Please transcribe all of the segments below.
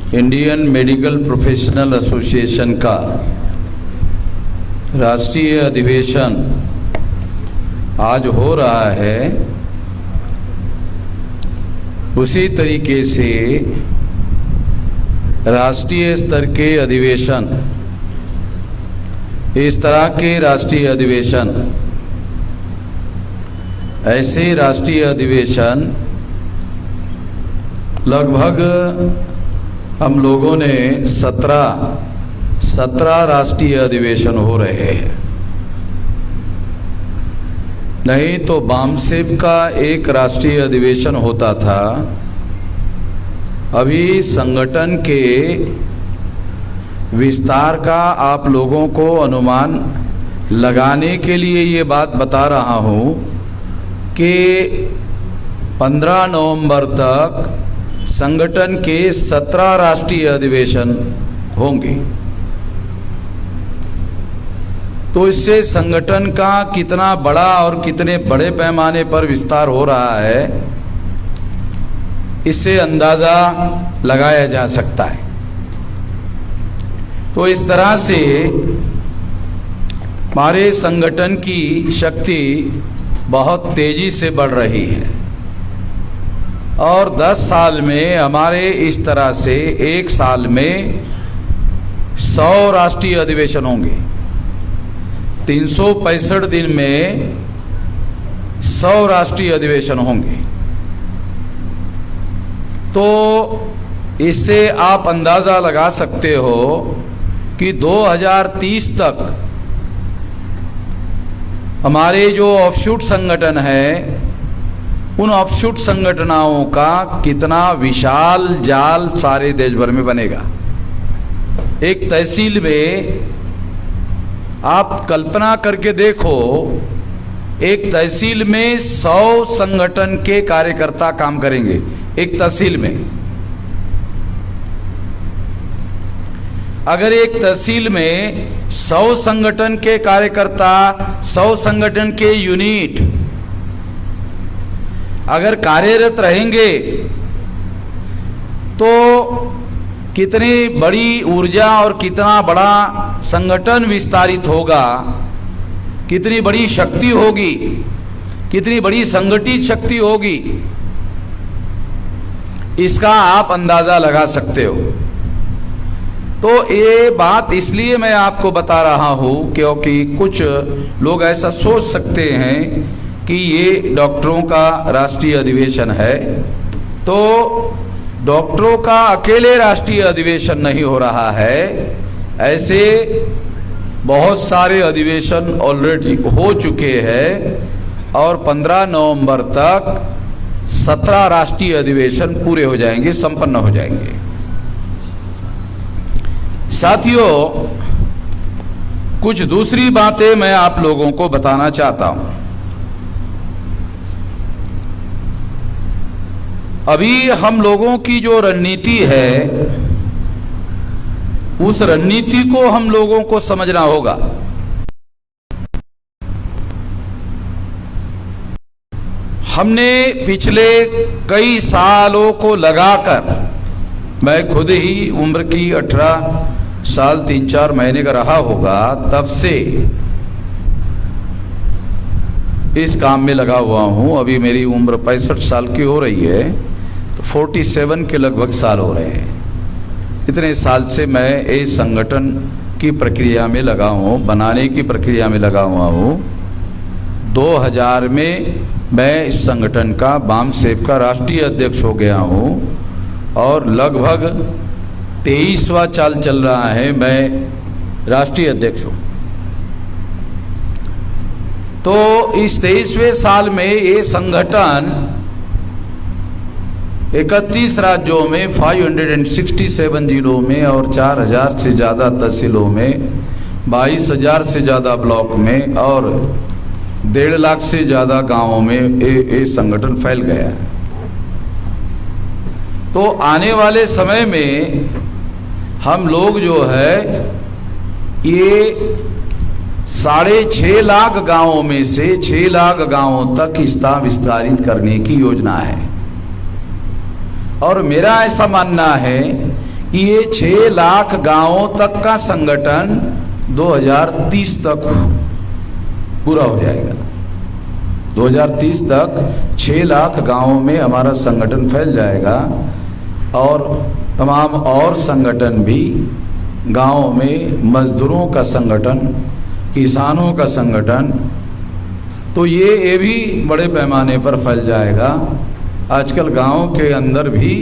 Indian medical professional association का राष्ट्रीय अधिवेशन आज हो रहा है। उसी तरीके से राष्ट्रीय स्तर के अधिवेशन, इस तरह के राष्ट्रीय अधिवेशन, ऐसे राष्ट्रीय अधिवेशन लगभग हम लोगों ने 17 राष्ट्रीय अधिवेशन हो रहे हैं। नहीं तो बामसेफ का एक राष्ट्रीय अधिवेशन होता था। अभी संगठन के विस्तार का आप लोगों को अनुमान लगाने के लिए ये बात बता रहा हूँ कि 15 नवंबर तक संगठन के 17 राष्ट्रीय अधिवेशन होंगे। तो इससे संगठन का कितना बड़ा और कितने बड़े पैमाने पर विस्तार हो रहा है, इससे अंदाजा लगाया जा सकता है। तो इस तरह से हमारे संगठन की शक्ति बहुत तेजी से बढ़ रही है और 10 साल में हमारे इस तरह से एक साल में 100 राष्ट्रीय अधिवेशन होंगे। 365 दिन में 100 राष्ट्रीय अधिवेशन होंगे। तो इससे आप अंदाजा लगा सकते हो कि 2030 तक हमारे जो ऑफशूट संगठन है, उन ऑफशूट संगठनों का कितना विशाल जाल सारे देश भर में बनेगा। एक तहसील में आप कल्पना करके देखो, एक तहसील में 100 संगठन के कार्यकर्ता काम करेंगे। एक तहसील में अगर एक तहसील में 100 संगठन के कार्यकर्ता, 100 संगठन के यूनिट अगर कार्यरत रहेंगे तो कितनी बड़ी ऊर्जा और कितना बड़ा संगठन विस्तारित होगा, कितनी बड़ी शक्ति होगी, कितनी बड़ी संगठित शक्ति होगी, इसका आप अंदाजा लगा सकते हो। तो ये बात इसलिए मैं आपको बता रहा हूं क्योंकि कुछ लोग ऐसा सोच सकते हैं कि ये डॉक्टरों का राष्ट्रीय अधिवेशन है। तो डॉक्टरों का अकेले राष्ट्रीय अधिवेशन नहीं हो रहा है, ऐसे बहुत सारे अधिवेशन ऑलरेडी हो चुके हैं और 15 नवंबर तक 17 राष्ट्रीय अधिवेशन पूरे हो जाएंगे, संपन्न हो जाएंगे। साथियों, कुछ दूसरी बातें मैं आप लोगों को बताना चाहता हूं। अभी हम लोगों की जो रणनीति है, उस रणनीति को हम लोगों को समझना होगा। हमने पिछले कई सालों को लगाकर, मैं खुद ही उम्र की 18 साल 3-4 महीने का रहा होगा, तब से इस काम में लगा हुआ हूं। अभी मेरी उम्र 65 साल की हो रही है, तो 47 के लगभग साल हो रहे हैं। इतने साल से मैं इस संगठन की प्रक्रिया में लगा हूँ, बनाने की प्रक्रिया में लगा हुआ हूँ। 2000 में मैं इस संगठन का बामसेफ का राष्ट्रीय अध्यक्ष हो गया हूँ और लगभग 23वां साल चल रहा है मैं राष्ट्रीय अध्यक्ष हूँ। तो इस 23वें साल में ये संगठन 31 राज्यों में, 567 जिलों में और 4000 से ज़्यादा तहसीलों में, 22,000 से ज़्यादा ब्लॉक में और 1.5 लाख से ज़्यादा गांवों में ये संगठन फैल गया है। तो आने वाले समय में हम लोग जो है ये 6.5 लाख गांवों में से 6 लाख गांवों तक इसका विस्तारित करने की योजना है। और मेरा ऐसा मानना है कि ये 6 लाख गांवों तक का संगठन 2030 तक पूरा हो जाएगा। 2030 तक 6 लाख गांवों में हमारा संगठन फैल जाएगा और तमाम और संगठन भी गांवों में, मजदूरों का संगठन, किसानों का संगठन, तो ये भी बड़े पैमाने पर फैल जाएगा। आजकल गांव के अंदर भी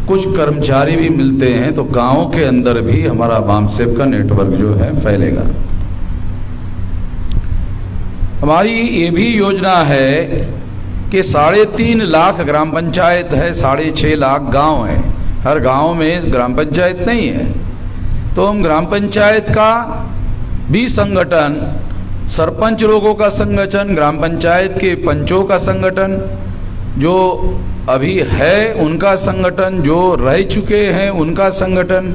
कुछ कर्मचारी भी मिलते हैं, तो गांव के अंदर भी हमारा बामसेफ का नेटवर्क जो है फैलेगा। हमारी ये भी योजना है कि 3.5 लाख ग्राम पंचायत है, 6.5 लाख गांव है। हर गांव में ग्राम पंचायत नहीं है, तो हम ग्राम पंचायत का भी संगठन, सरपंच लोगों का संगठन, ग्राम पंचायत के पंचों का संगठन, जो अभी है उनका संगठन, जो रह चुके हैं उनका संगठन,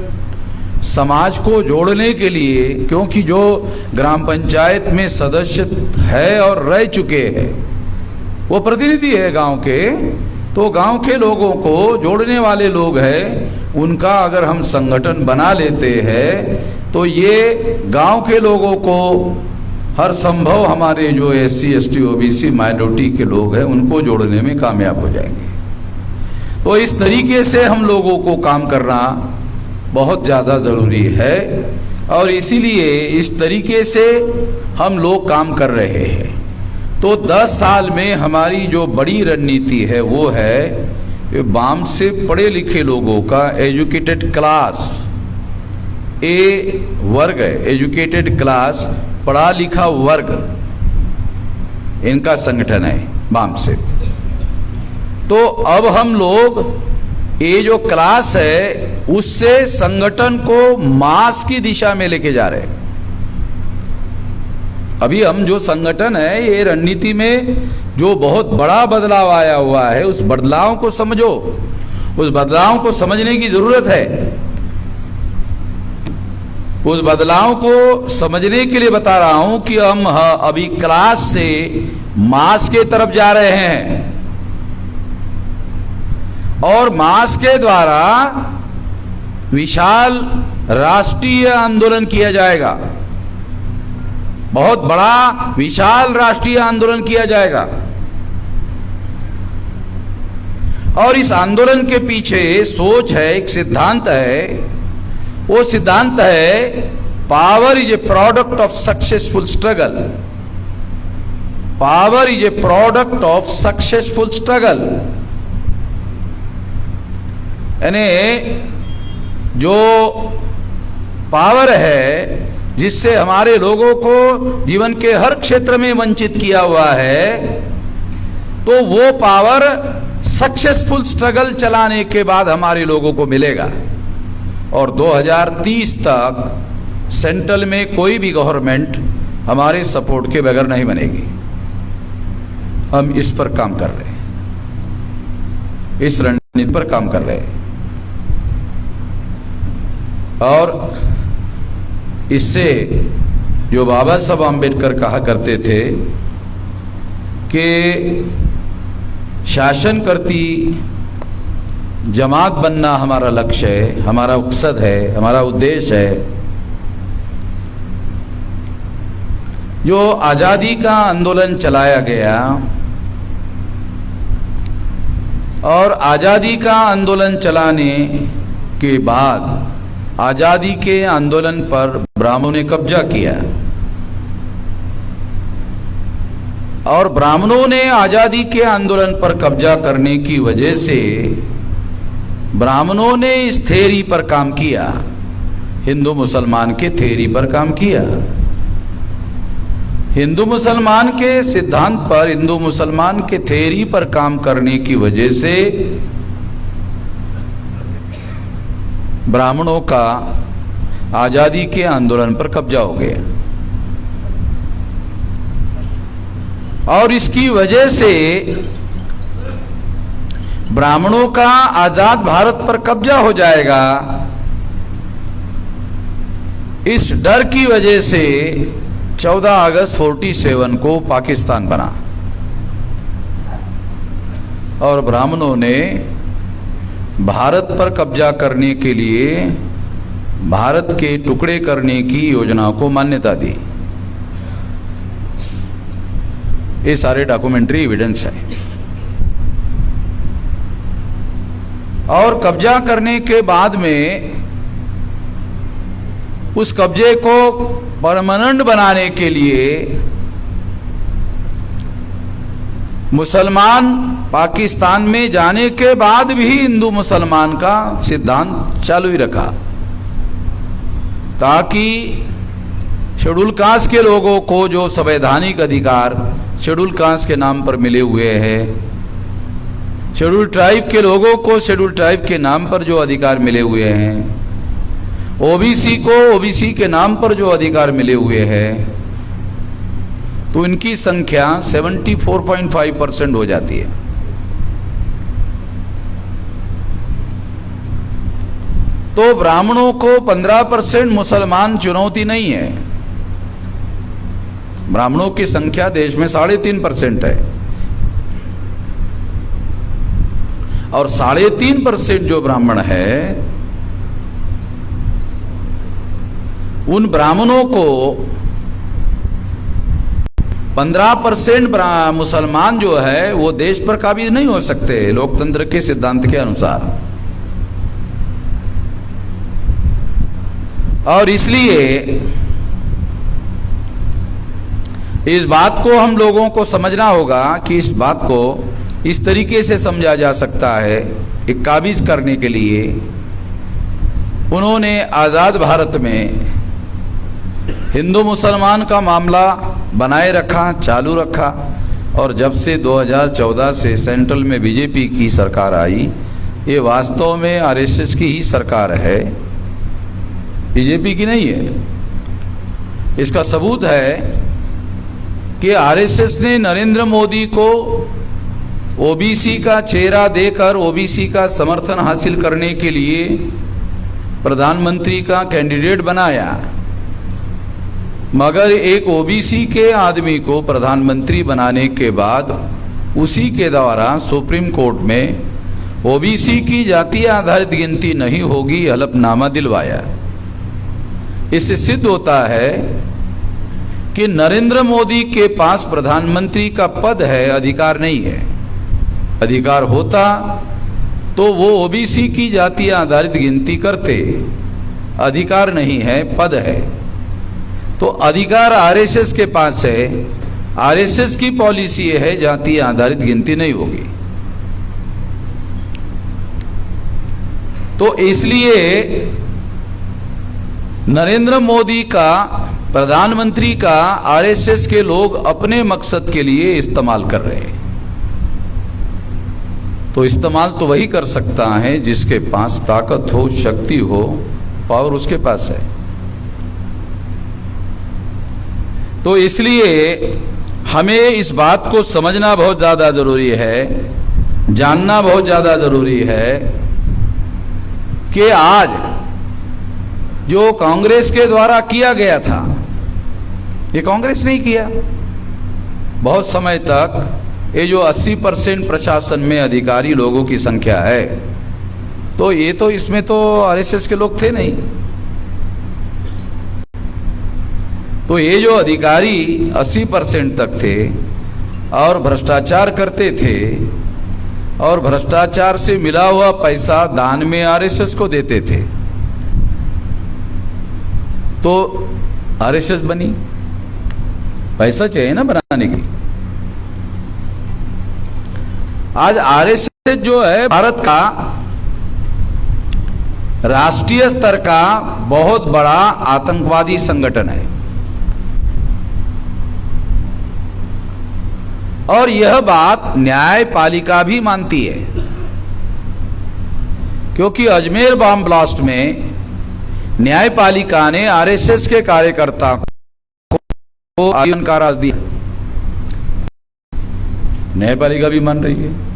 समाज को जोड़ने के लिए, क्योंकि जो ग्राम पंचायत में सदस्य है और रह चुके हैं वो प्रतिनिधि है गांव के, तो गांव के लोगों को जोड़ने वाले लोग हैं, उनका अगर हम संगठन बना लेते हैं तो ये गांव के लोगों को हर संभव, हमारे जो SC ST OBC माइनॉरिटी के लोग हैं उनको जोड़ने में कामयाब हो जाएंगे। तो इस तरीके से हम लोगों को काम करना बहुत ज़्यादा ज़रूरी है और इसीलिए इस तरीके से हम लोग काम कर रहे हैं। तो 10 साल में हमारी जो बड़ी रणनीति है वो है बाम से पढ़े लिखे लोगों का, एजुकेटेड क्लास, ए वर्ग है, एजुकेटेड क्लास, पढ़ा लिखा वर्ग, इनका संगठन है बाम से। तो अब हम लोग ये जो क्लास है उससे संगठन को मास की दिशा में लेके जा रहे हैं। अभी हम जो संगठन है, ये रणनीति में जो बहुत बड़ा बदलाव आया हुआ है, उस बदलाव को समझो, उस बदलाव को समझने की जरूरत है। उस बदलाव को समझने के लिए बता रहा हूं कि हम अभी क्लास से मास के तरफ जा रहे हैं और मास के द्वारा विशाल राष्ट्रीय आंदोलन किया जाएगा, बहुत बड़ा विशाल राष्ट्रीय आंदोलन किया जाएगा। और इस आंदोलन के पीछे सोच है, एक सिद्धांत है, वो सिद्धांत है power is a product of successful struggle. Power is a product of successful struggle, यानी जो पावर है जिससे हमारे लोगों को जीवन के हर क्षेत्र में वंचित किया हुआ है, तो वो पावर सक्सेसफुल स्ट्रगल चलाने के बाद हमारे लोगों को मिलेगा। और 2030 तक सेंट्रल में कोई भी गवर्नमेंट हमारे सपोर्ट के बगैर नहीं बनेगी। हम इस पर काम कर रहे हैं, इस रणनीति पर काम कर रहे हैं और इससे जो बाबा साहब आम्बेडकर कहा करते थे कि शासन करती जमात बनना हमारा लक्ष्य है, हमारा मकसद है, हमारा उद्देश्य है। जो आज़ादी का आंदोलन चलाया गया और आज़ादी का आंदोलन चलाने के बाद आज़ादी के आंदोलन पर ब्राह्मणों ने कब्जा किया और ब्राह्मणों ने आज़ादी के आंदोलन पर कब्जा करने की वजह से ब्राह्मणों ने इस थ्योरी पर काम किया, हिंदू मुसलमान के थ्योरी पर काम किया, हिंदू मुसलमान के सिद्धांत पर, हिंदू मुसलमान के थ्योरी पर काम करने की वजह से ब्राह्मणों का आज़ादी के आंदोलन पर कब्जा हो गया और इसकी वजह से ब्राह्मणों का आजाद भारत पर कब्जा हो जाएगा। इस डर की वजह से 14 अगस्त 47 को पाकिस्तान बना और ब्राह्मणों ने भारत पर कब्जा करने के लिए भारत के टुकड़े करने की योजना को मान्यता दी। ये सारे डॉक्यूमेंट्री एविडेंस है। और कब्जा करने के बाद में उस कब्जे को परमानेंट बनाने के लिए मुसलमान पाकिस्तान में जाने के बाद भी हिंदू मुसलमान का सिद्धांत चालू ही रखा, ताकि शेड्यूल कास्ट के लोगों को जो संवैधानिक अधिकार शेड्यूल कास्ट के नाम पर मिले हुए हैं, शेड्यूल ट्राइब के लोगों को शेड्यूल ट्राइब के नाम पर जो अधिकार मिले हुए हैं, ओबीसी को ओबीसी के नाम पर जो अधिकार मिले हुए हैं, तो इनकी संख्या 74.5% हो जाती है। तो ब्राह्मणों को 15% मुसलमान चुनौती नहीं है। ब्राह्मणों की संख्या देश में 3.5% है, और 3.5% जो ब्राह्मण है, उन ब्राह्मणों को 15% मुसलमान जो है वो देश पर काबिज नहीं हो सकते लोकतंत्र के सिद्धांत के अनुसार। और इसलिए इस बात को हम लोगों को समझना होगा कि इस बात को इस तरीके से समझा जा सकता है कि काबिज करने के लिए उन्होंने आज़ाद भारत में हिंदू मुसलमान का मामला बनाए रखा, चालू रखा, और जब से 2014 से सेंट्रल में बीजेपी की सरकार आई, ये वास्तव में आरएसएस की ही सरकार है, बीजेपी की नहीं है। इसका सबूत है कि आरएसएस ने नरेंद्र मोदी को ओबीसी का चेहरा देकर ओबीसी का समर्थन हासिल करने के लिए प्रधानमंत्री का कैंडिडेट बनाया, मगर एक ओबीसी के आदमी को प्रधानमंत्री बनाने के बाद उसी के द्वारा सुप्रीम कोर्ट में ओबीसी की जातीय आधारित गिनती नहीं होगी हलफनामा दिलवाया। इससे सिद्ध होता है कि नरेंद्र मोदी के पास प्रधानमंत्री का पद है, अधिकार नहीं है। अधिकार होता तो वो ओबीसी की जातीय आधारित गिनती करते, अधिकार नहीं है, पद है। तो अधिकार आरएसएस के पास है, आरएसएस की पॉलिसी है जातीय आधारित गिनती नहीं होगी। तो इसलिए नरेंद्र मोदी का, प्रधानमंत्री का आरएसएस के लोग अपने मकसद के लिए इस्तेमाल कर रहे हैं। तो इस्तेमाल तो वही कर सकता है जिसके पास ताकत हो, शक्ति हो, पावर उसके पास है। तो इसलिए हमें इस बात को समझना बहुत ज़्यादा ज़रूरी है, जानना बहुत ज़्यादा ज़रूरी है कि आज जो कांग्रेस के द्वारा किया गया था, ये कांग्रेस नहीं किया। बहुत समय तक ये जो 80% प्रशासन में अधिकारी लोगों की संख्या है, तो ये तो इसमें तो आरएसएस के लोग थे नहीं। तो ये जो अधिकारी 80% तक थे और भ्रष्टाचार करते थे, और भ्रष्टाचार से मिला हुआ पैसा दान में आरएसएस को देते थे, तो आरएसएस बनी। पैसा चाहिए ना बनाने की। आज आरएसएस जो है भारत का राष्ट्रीय स्तर का बहुत बड़ा आतंकवादी संगठन है, और यह बात न्यायपालिका भी मानती है, क्योंकि अजमेर बम ब्लास्ट में न्यायपालिका ने आरएसएस के कार्यकर्ता को आजीवन कारावास दिया। न्यायपालिका भी मान रही है।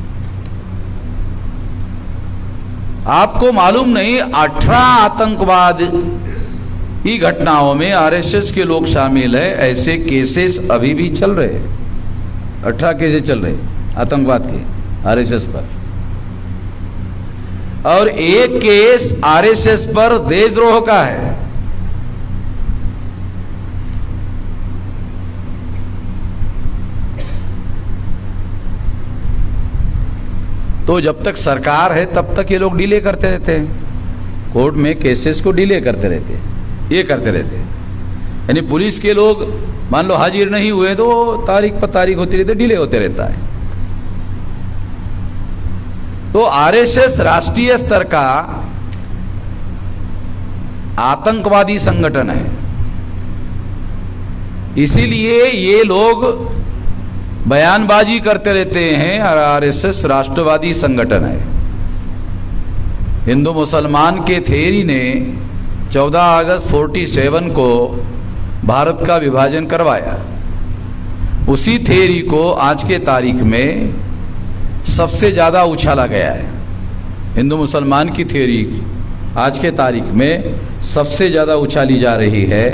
आपको मालूम नहीं, 18 आतंकवाद की घटनाओं में आरएसएस के लोग शामिल है। ऐसे केसेस अभी भी चल रहे हैं। 18 केसेस चल रहे आतंकवाद के आरएसएस पर। और एक केस आरएसएस पर देशद्रोह का है। तो जब तक सरकार है तब तक ये लोग डिले करते रहते हैं, कोर्ट में केसेस को डिले करते रहते हैं, ये करते रहते हैं। यानी पुलिस के लोग मान लो हाजिर नहीं हुए तो तारीख पर तारीख होती रहती है, डिले होते रहता है। तो आरएसएस राष्ट्रीय स्तर का आतंकवादी संगठन है, इसीलिए ये लोग बयानबाजी करते रहते हैं। और आरएसएस राष्ट्रवादी संगठन है। हिंदू मुसलमान के थेरी ने 14 अगस्त 47 को भारत का विभाजन करवाया। उसी थेरी को आज के तारीख में सबसे ज़्यादा उछाला गया है। हिंदू मुसलमान की थेरी आज के तारीख में सबसे ज़्यादा उछाली जा रही है,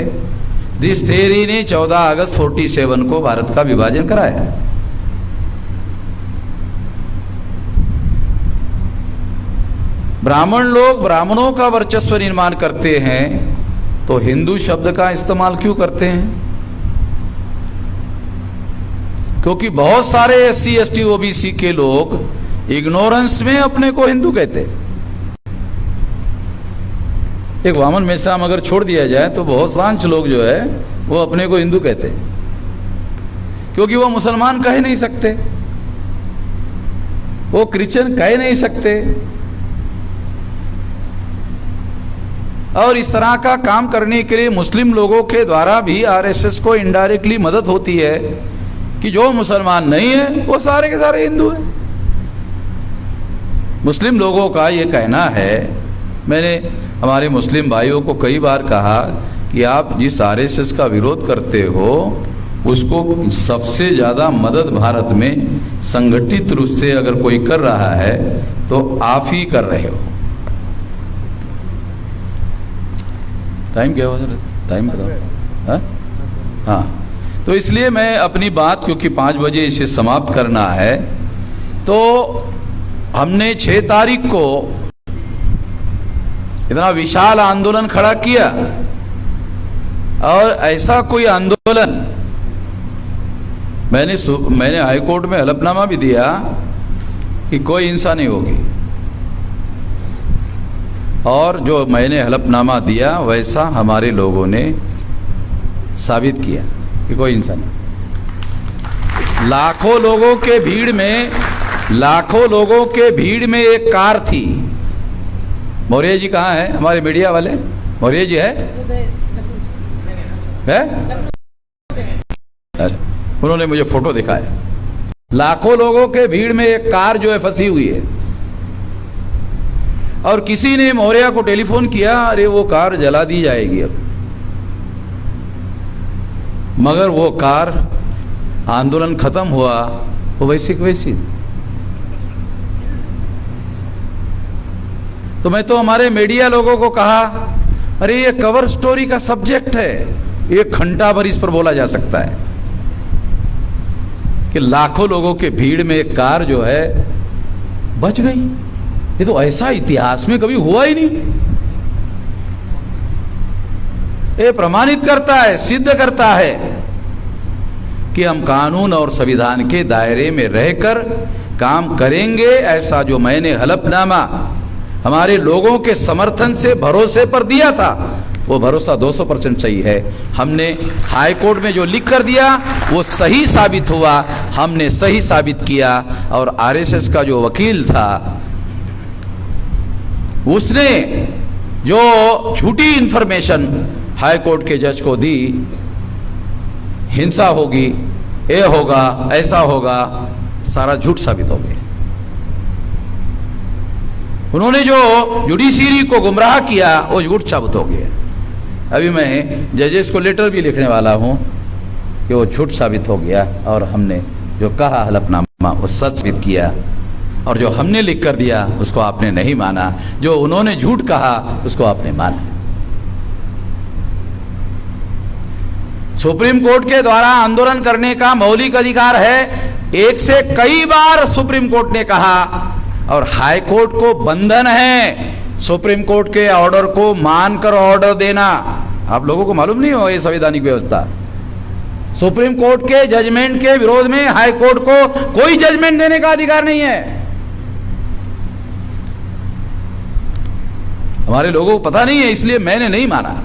जिस थेरी ने 14 अगस्त 47 को भारत का विभाजन कराया। ब्राह्मण लोग ब्राह्मणों का वर्चस्व निर्माण करते हैं, तो हिंदू शब्द का इस्तेमाल क्यों करते हैं? क्योंकि बहुत सारे एससी एसटी ओबीसी के लोग इग्नोरेंस में अपने को हिंदू कहते हैं। एक वामन मेश्राम अगर छोड़ दिया जाए तो बहुत सांच लोग जो है वो अपने को हिंदू कहते हैं, क्योंकि वो मुसलमान कह नहीं सकते, वो क्रिश्चियन कह नहीं सकते। और इस तरह का काम करने के लिए मुस्लिम लोगों के द्वारा भी आरएसएस को इनडायरेक्टली मदद होती है कि जो मुसलमान नहीं है वो सारे के सारे हिंदू हैं। मुस्लिम लोगों का ये कहना है, मैंने हमारे मुस्लिम भाइयों को कई बार कहा कि आप जिस आरएसएस का विरोध करते हो उसको सबसे ज़्यादा मदद भारत में संगठित रूप से अगर कोई कर रहा है तो आप ही कर रहे हो। टाइम क्या हुआ सर? टाइम बताओ। हाँ, तो इसलिए मैं अपनी बात, क्योंकि 5 बजे इसे समाप्त करना है, तो हमने 6 तारीख को इतना विशाल आंदोलन खड़ा किया। और ऐसा कोई आंदोलन मैंने हाईकोर्ट में हलफनामा भी दिया कि कोई हिंसा नहीं होगी, और जो मैंने हलफनामा दिया वैसा हमारे लोगों ने साबित किया कि कोई हिंसा नहीं। लाखों लोगों के भीड़ में एक कार थी। मौर्य जी कहाँ है? हमारे मीडिया वाले मौर्य जी है? उन्होंने मुझे फोटो दिखाया। लाखों लोगों के भीड़ में एक कार जो है फंसी हुई है, और किसी ने मौर्य को टेलीफोन किया, अरे वो कार जला दी जाएगी अब। मगर वो कार, आंदोलन खत्म हुआ वो वैसी की वैसी। तो मैं तो हमारे मीडिया लोगों को कहा, अरे ये कवर स्टोरी का सब्जेक्ट है, 1 घंटा भर इस पर बोला जा सकता है कि लाखों लोगों के भीड़ में एक कार जो है बच गई। ये तो ऐसा इतिहास में कभी हुआ ही नहीं। ये प्रमाणित करता है, सिद्ध करता है कि हम कानून और संविधान के दायरे में रहकर काम करेंगे। ऐसा जो मैंने हलफनामा हमारे लोगों के समर्थन से, भरोसे पर दिया था, वो भरोसा 200% सही है। हमने हाई कोर्ट में जो लिख कर दिया वो सही साबित हुआ, हमने सही साबित किया। और आरएसएस का जो वकील था उसने जो झूठी इंफॉर्मेशन हाई कोर्ट के जज को दी, हिंसा होगी, ये होगा, ऐसा होगा, सारा झूठ साबित हो गया। उन्होंने जो जुडिशरी को गुमराह किया वो झूठ साबित हो गया। अभी मैं जजेस को लेटर भी लिखने वाला हूं कि वो झूठ साबित हो गया, और हमने जो कहा हलफनामा वो सच साबित किया, और जो हमने लिख कर दिया उसको आपने नहीं माना, जो उन्होंने झूठ कहा उसको आपने माना। सुप्रीम कोर्ट के द्वारा आंदोलन करने का मौलिक अधिकार है, एक से कई बार सुप्रीम कोर्ट ने कहा, और हाई कोर्ट को बंधन है सुप्रीम कोर्ट के ऑर्डर को मानकर ऑर्डर देना। आप लोगों को मालूम नहीं हो ये संवैधानिक व्यवस्था। सुप्रीम कोर्ट के जजमेंट के विरोध में हाई कोर्ट को कोई जजमेंट देने का अधिकार नहीं है। हमारे लोगों को पता नहीं है, इसलिए मैंने नहीं माना।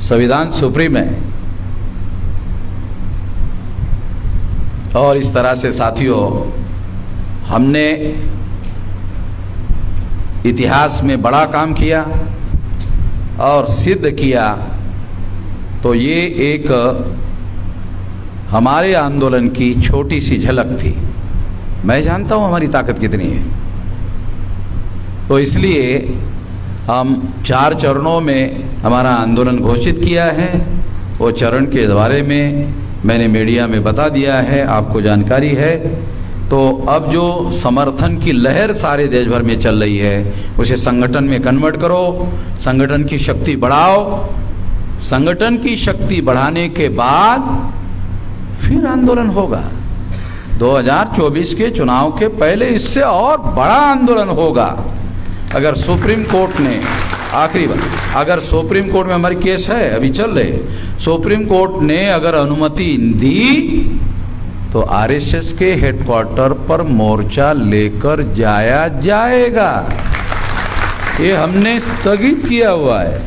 संविधान सुप्रीम है। और इस तरह से साथियों, हमने इतिहास में बड़ा काम किया और सिद्ध किया। तो ये एक हमारे आंदोलन की छोटी सी झलक थी। मैं जानता हूं हमारी ताकत कितनी है। तो इसलिए हम 4 चरणों में हमारा आंदोलन घोषित किया है। वो चरण के बारे में मैंने मीडिया में बता दिया है, आपको जानकारी है। तो अब जो समर्थन की लहर सारे देश भर में चल रही है, उसे संगठन में कन्वर्ट करो, संगठन की शक्ति बढ़ाओ। संगठन की शक्ति बढ़ाने के बाद फिर आंदोलन होगा। 2024 के चुनाव के पहले इससे और बड़ा आंदोलन होगा। अगर सुप्रीम कोर्ट ने आखिरी बार, अगर सुप्रीम कोर्ट में हमारी केस है अभी चल रहे, सुप्रीम कोर्ट ने अगर अनुमति दी तो आरएसएस के हेडक्वार्टर पर मोर्चा लेकर जाया जाएगा। ये हमने स्थगित किया हुआ है।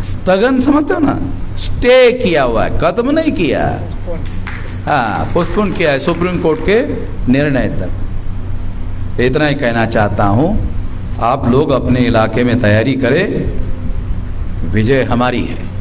स्थगन समझते हो ना, स्टे किया हुआ है, खत्म नहीं किया। हाँ, पोस्टपोन किया है सुप्रीम कोर्ट के निर्णय तक। इतना ही कहना चाहता हूं। आप लोग अपने इलाके में तैयारी करें, विजय हमारी है।